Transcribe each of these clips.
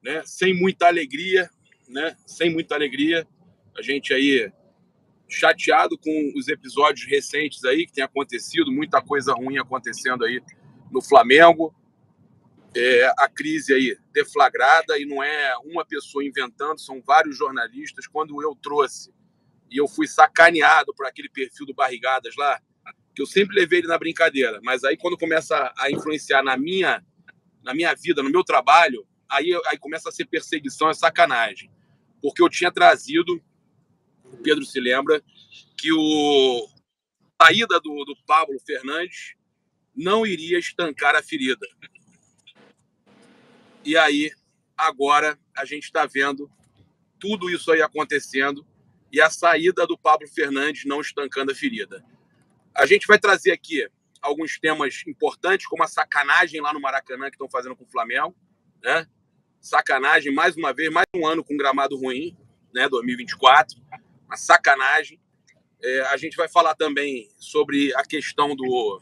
né? Sem muita alegria, né? Sem muita alegria. A gente aí chateado com os episódios recentes aí que tem acontecido, muita coisa ruim acontecendo aí no Flamengo. A crise aí deflagrada, e não é uma pessoa inventando, são vários jornalistas. Quando eu trouxe e eu fui sacaneado por aquele perfil do Barrigadas lá, que eu sempre levei ele na brincadeira, mas aí quando começa a influenciar na minha vida, no meu trabalho, aí começa a ser perseguição, é sacanagem. Porque eu tinha trazido, o Pedro se lembra, que a saída do Pablo Fernandes não iria estancar a ferida. E aí, agora, a gente está vendo tudo isso aí acontecendo e a saída do Pablo Fernandes não estancando a ferida. A gente vai trazer aqui alguns temas importantes, como a sacanagem lá no Maracanã que estão fazendo com o Flamengo, né? Sacanagem, mais uma vez, mais um ano com gramado ruim, né? 2024, uma sacanagem. A gente vai falar também sobre a questão do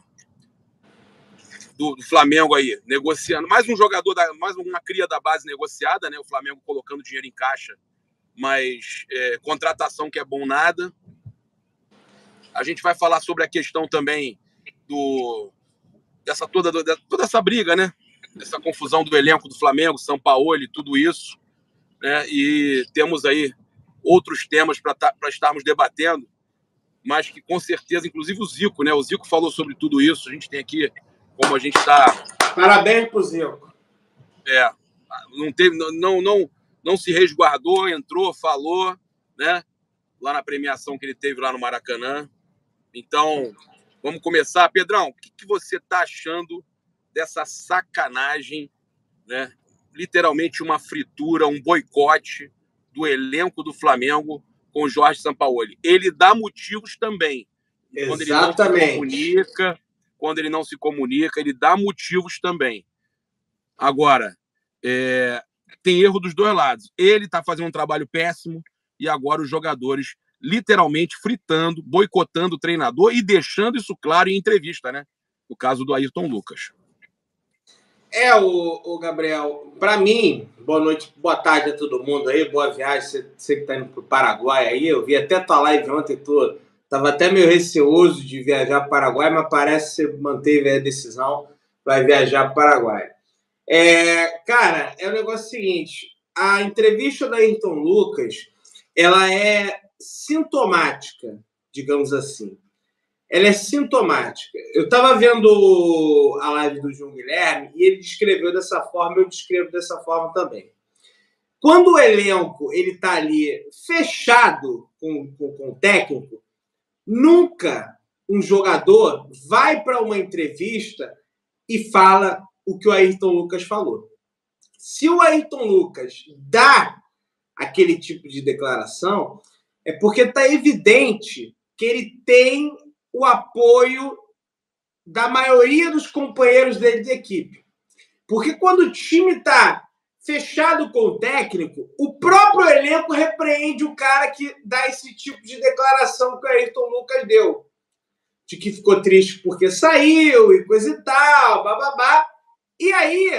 Flamengo aí, negociando. Mais um jogador, mais uma cria da base negociada, né? O Flamengo colocando dinheiro em caixa, mas contratação que é bom nada. A gente vai falar sobre a questão também toda essa briga, né? Essa confusão do elenco do Flamengo, Sampaoli, tudo isso, né? E temos aí outros temas para estarmos debatendo, mas que com certeza, inclusive o Zico, né? O Zico falou sobre tudo isso. A gente tem aqui, como a gente está... Parabéns pro Zico. Não se resguardou, entrou, falou, né? Lá na premiação que ele teve lá no Maracanã. Então, vamos começar. Pedrão, o que você está achando dessa sacanagem, né? Literalmente uma fritura, um boicote do elenco do Flamengo com o Jorge Sampaoli. Ele dá motivos também. Exatamente. Quando ele não se comunica, ele dá motivos também. Agora, tem erro dos dois lados. Ele está fazendo um trabalho péssimo e agora os jogadores literalmente fritando, boicotando o treinador e deixando isso claro em entrevista, né? No caso do Ayrton Lucas. O Gabriel, para mim, boa noite, boa tarde a todo mundo aí, boa viagem, você que está indo para o Paraguai aí, eu vi até tua live ontem, estava até meio receoso de viajar para o Paraguai, mas parece que você manteve a decisão, vai viajar para o Paraguai. Cara, o negócio seguinte, a entrevista da Ayrton Lucas, ela é sintomática, digamos assim. Ela é sintomática. Eu estava vendo a live do João Guilherme e ele descreveu dessa forma, eu descrevo dessa forma também. Quando o elenco está ali fechado com o técnico, nunca um jogador vai para uma entrevista e fala o que o Ayrton Lucas falou. Se o Ayrton Lucas dá aquele tipo de declaração, é porque está evidente que ele tem o apoio da maioria dos companheiros dele de equipe. Porque quando o time está fechado com o técnico, o próprio elenco repreende o cara que dá esse tipo de declaração que o Ayrton Lucas deu. De que ficou triste porque saiu e coisa e tal, bababá. E aí,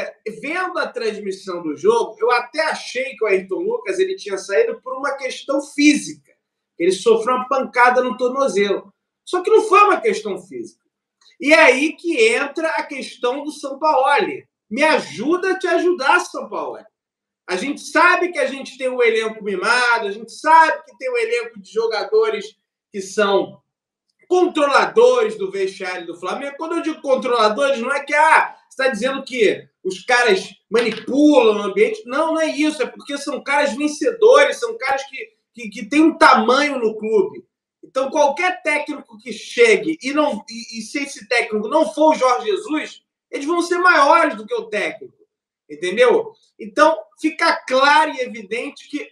vendo a transmissão do jogo, eu até achei que o Ayrton Lucas ele tinha saído por uma questão física. Ele sofreu uma pancada no tornozelo. Só que não foi uma questão física. E é aí que entra a questão do Sampaoli. Me ajuda a te ajudar, Sampaoli. A gente sabe que a gente tem um elenco mimado, a gente sabe que tem um elenco de jogadores que são controladores do vestiário do Flamengo. Quando eu digo controladores, não é que você está dizendo que os caras manipulam o ambiente. Não, não é isso. É porque são caras vencedores, são caras que têm um tamanho no clube. Então, qualquer técnico que chegue e se esse técnico não for o Jorge Jesus, eles vão ser maiores do que o técnico. Entendeu? Então, fica claro e evidente que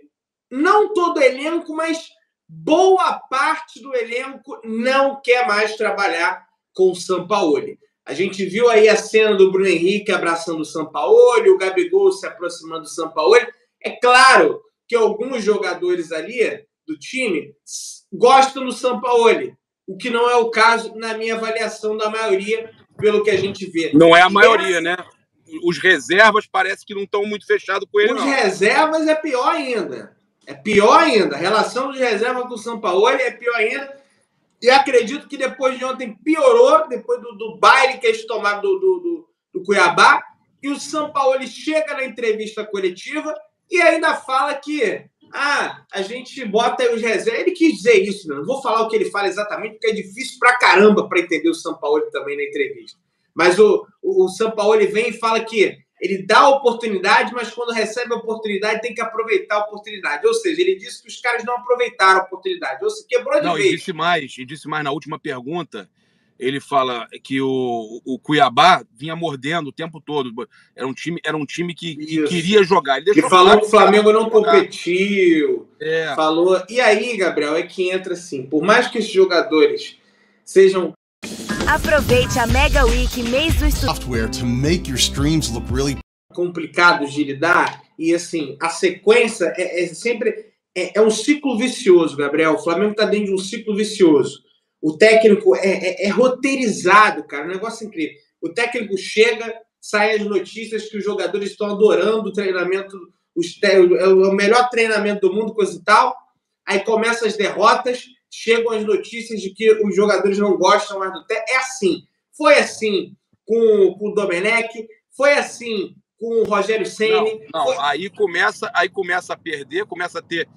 não todo elenco, mas boa parte do elenco não quer mais trabalhar com o Sampaoli. A gente viu aí a cena do Bruno Henrique abraçando o Sampaoli, o Gabigol se aproximando do Sampaoli. É claro que alguns jogadores ali do time gostam do Sampaoli, o que não é o caso na minha avaliação da maioria, pelo que a gente vê. Não é a maioria, né? os reservas parece que não estão muito fechados com ele, Os não. reservas é pior ainda. É pior ainda. A relação dos reservas com o Sampaoli é pior ainda. E acredito que depois de ontem piorou, depois do baile que eles tomaram do Cuiabá, e o Sampaoli chega na entrevista coletiva e ainda fala que a gente bota aí os reservas. Ele quis dizer isso, não vou falar o que ele fala exatamente, porque é difícil pra caramba para entender o Sampaoli também na entrevista. Mas o Sampaoli vem e fala que ele dá a oportunidade, mas quando recebe a oportunidade tem que aproveitar a oportunidade. Ou seja, ele disse que os caras não aproveitaram a oportunidade. Ou seja, quebrou de vez. E disse mais na última pergunta. Ele fala que o Cuiabá vinha mordendo o tempo todo. Era um time que queria jogar. Ele falou que o Flamengo não competiu. Falou. E aí, Gabriel, é que entra assim. Por mais que esses jogadores sejam... Aproveite a Mega Week mês do software to make your streams look really complicados de lidar. E assim, a sequência sempre um ciclo vicioso, Gabriel. O Flamengo está dentro de um ciclo vicioso. O técnico é roteirizado, cara. Um negócio incrível. O técnico chega, sai as notícias que os jogadores estão adorando o treinamento, é o melhor treinamento do mundo, coisa e tal. Aí começam as derrotas, chegam as notícias de que os jogadores não gostam mais do técnico. É assim. Foi assim com o Domenech, foi assim com o Rogério Ceni. Aí começa a perder, começa a ter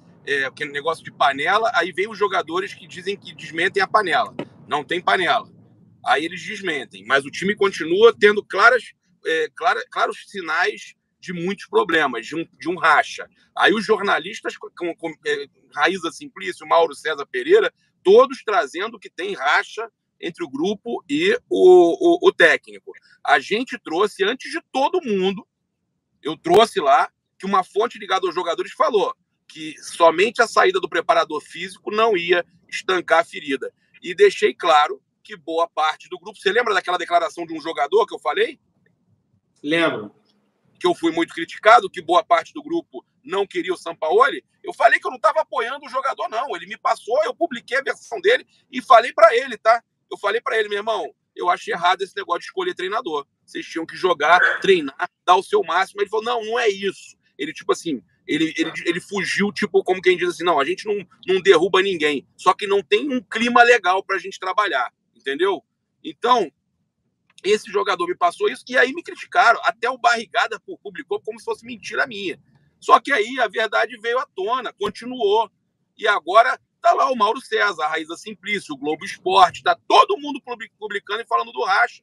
aquele negócio de panela, aí vem os jogadores que dizem que desmentem a panela. Não tem panela. Aí eles desmentem, mas o time continua tendo claros sinais de muitos problemas, de um racha. Aí os jornalistas, com Raíza Simplício, Mauro César Pereira, todos trazendo que tem racha entre o grupo e o técnico. A gente trouxe, antes de todo mundo, eu trouxe lá, que uma fonte ligada aos jogadores falou que somente a saída do preparador físico não ia estancar a ferida. E deixei claro que boa parte do grupo... Você lembra daquela declaração de um jogador que eu falei? Lembro. Que eu fui muito criticado, que boa parte do grupo não queria o Sampaoli. Eu falei que eu não estava apoiando o jogador, não. Ele me passou, eu publiquei a versão dele e falei para ele, tá? Eu falei para ele, meu irmão, eu achei errado esse negócio de escolher treinador. Vocês tinham que jogar, treinar, dar o seu máximo. Ele falou, não é isso. Ele, tipo assim, ele fugiu, tipo, como quem diz assim, não, a gente não derruba ninguém, só que não tem um clima legal pra gente trabalhar, entendeu? Então, esse jogador me passou isso, e aí me criticaram, até o Barrigada publicou como se fosse mentira minha. Só que aí a verdade veio à tona, continuou, e agora tá lá o Mauro César, a Raíza Simplício, o Globo Esporte, tá todo mundo publicando e falando do racha.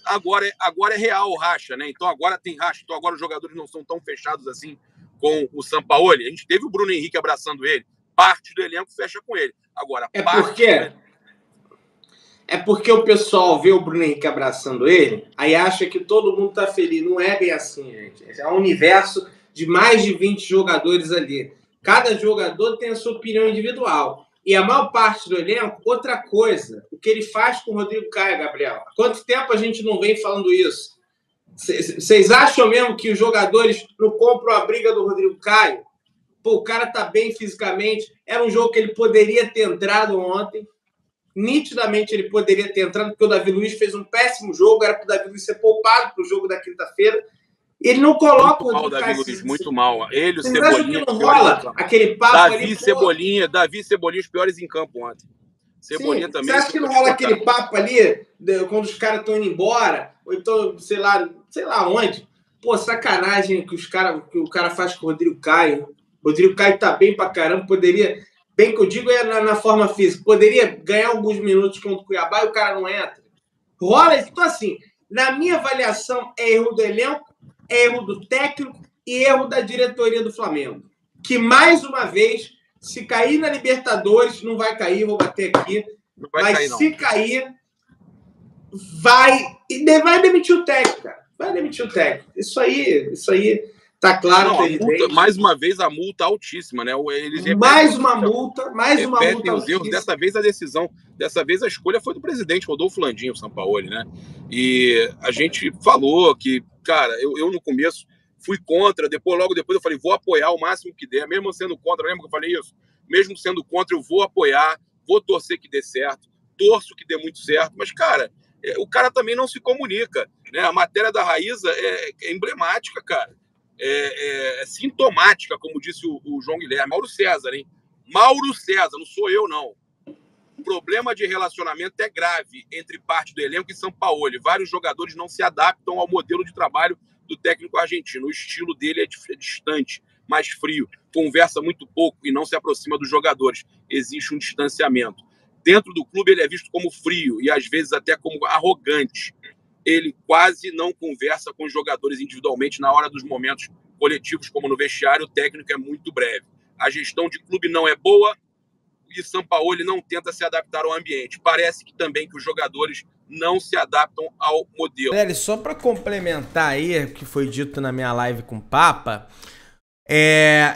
Agora é real o racha, né? Então agora tem racha, então agora os jogadores não são tão fechados assim com o Sampaoli. A gente teve o Bruno Henrique abraçando ele, parte do elenco fecha com ele. Agora, é porque o pessoal vê o Bruno Henrique abraçando ele, aí acha que todo mundo tá feliz. Não é bem assim, gente. É um universo de mais de 20 jogadores ali. Cada jogador tem a sua opinião individual. E a maior parte do elenco, outra coisa, o que ele faz com o Rodrigo Caio, Gabriel. Há quanto tempo a gente não vem falando isso? Vocês acham mesmo que os jogadores não compram a briga do Rodrigo Caio? Pô, o cara tá bem fisicamente. Era um jogo que ele poderia ter entrado ontem. Nitidamente ele poderia ter entrado, porque o Davi Luiz fez um péssimo jogo. Era para o Davi Luiz ser poupado para o jogo da quinta-feira. Ele não coloca o Rodrigo Caio. Luiz, muito mal. Ele, o Vocês Cebolinha... acham que não rola aquele papo Davi, Cebolinha, os piores em campo ontem. Cebolinha também. Você acha que não rola aquele papo ali, quando os caras estão indo embora? Ou então, sei lá onde? Pô, sacanagem que o cara faz com o Rodrigo Caio. O Rodrigo Caio tá bem pra caramba, poderia... Bem que eu digo na forma física. Poderia ganhar alguns minutos contra o Cuiabá e o cara não entra. Rola isso. Então, assim, na minha avaliação, é erro do elenco, é erro do técnico e erro da diretoria do Flamengo. Que, mais uma vez, se cair na Libertadores, não vai cair, vou bater aqui, mas se cair, vai demitir o técnico, cara. Vai demitir o técnico. Isso aí tá claro. Mais uma vez, a multa altíssima, né? Mais uma multa os erros. Dessa vez a escolha foi do presidente Rodolfo Landim, o Sampaoli, né? E a gente falou que, cara, eu no começo fui contra, logo depois eu falei, vou apoiar o máximo que der, mesmo sendo contra, lembra que eu falei isso? Mesmo sendo contra, eu vou apoiar, vou torcer que dê certo, torço que dê muito certo, mas, cara, o cara também não se comunica, né? A matéria da Raíza é emblemática, cara. É sintomática, como disse o João Guilherme. Mauro César, hein? Mauro César, não sou eu, não. O problema de relacionamento é grave entre parte do elenco e Sampaoli. Vários jogadores não se adaptam ao modelo de trabalho do técnico argentino. O estilo dele é distante, mais frio, conversa muito pouco e não se aproxima dos jogadores. Existe um distanciamento. Dentro do clube ele é visto como frio e às vezes até como arrogante. Ele quase não conversa com os jogadores individualmente na hora dos momentos coletivos, como no vestiário. O técnico é muito breve. A gestão de clube não é boa e Sampaoli não tenta se adaptar ao ambiente. Parece que também que os jogadores não se adaptam ao modelo. Galera, só para complementar aí o que foi dito na minha live com o Papa,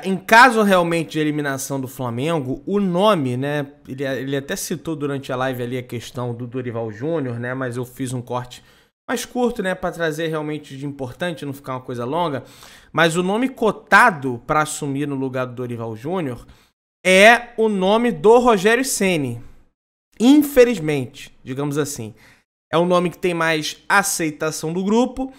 em caso realmente de eliminação do Flamengo, o nome, né, ele até citou durante a live ali a questão do Dorival Júnior, né, mas eu fiz um corte mais curto, né, para trazer realmente de importante, não ficar uma coisa longa, mas o nome cotado para assumir no lugar do Dorival Júnior é o nome do Rogério Ceni. Infelizmente, digamos assim. É um nome que tem mais aceitação do grupo.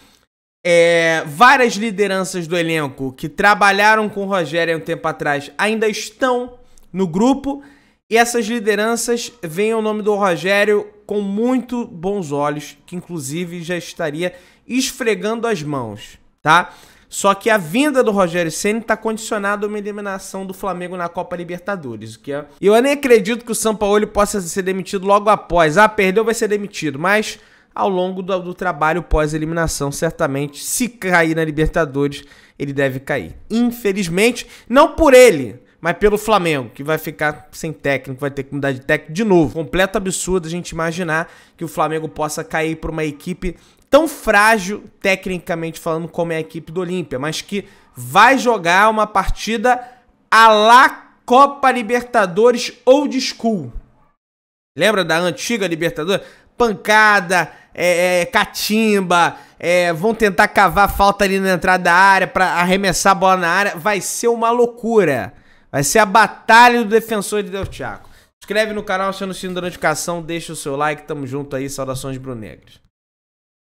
Várias lideranças do elenco que trabalharam com o Rogério há um tempo atrás ainda estão no grupo. E essas lideranças veem o nome do Rogério com muito bons olhos, que inclusive já estaria esfregando as mãos, tá? Só que a vinda do Rogério Ceni está condicionada a uma eliminação do Flamengo na Copa Libertadores. Eu nem acredito que o Sampaoli possa ser demitido logo após. Perdeu, vai ser demitido. Mas ao longo do trabalho pós-eliminação, certamente, se cair na Libertadores, ele deve cair. Infelizmente, não por ele, mas pelo Flamengo, que vai ficar sem técnico, vai ter que mudar de técnico de novo. Completo absurdo a gente imaginar que o Flamengo possa cair para uma equipe tão frágil, tecnicamente falando, como é a equipe do Olímpia, mas que vai jogar uma partida à la Copa Libertadores Old School. Lembra da antiga Libertadores? Pancada, catimba, vão tentar cavar falta ali na entrada da área para arremessar a bola na área. Vai ser uma loucura. Vai ser a batalha do defensor de Del Chaco. Inscreve no canal, aciona o sino da notificação, deixa o seu like, tamo junto aí, saudações brunegras.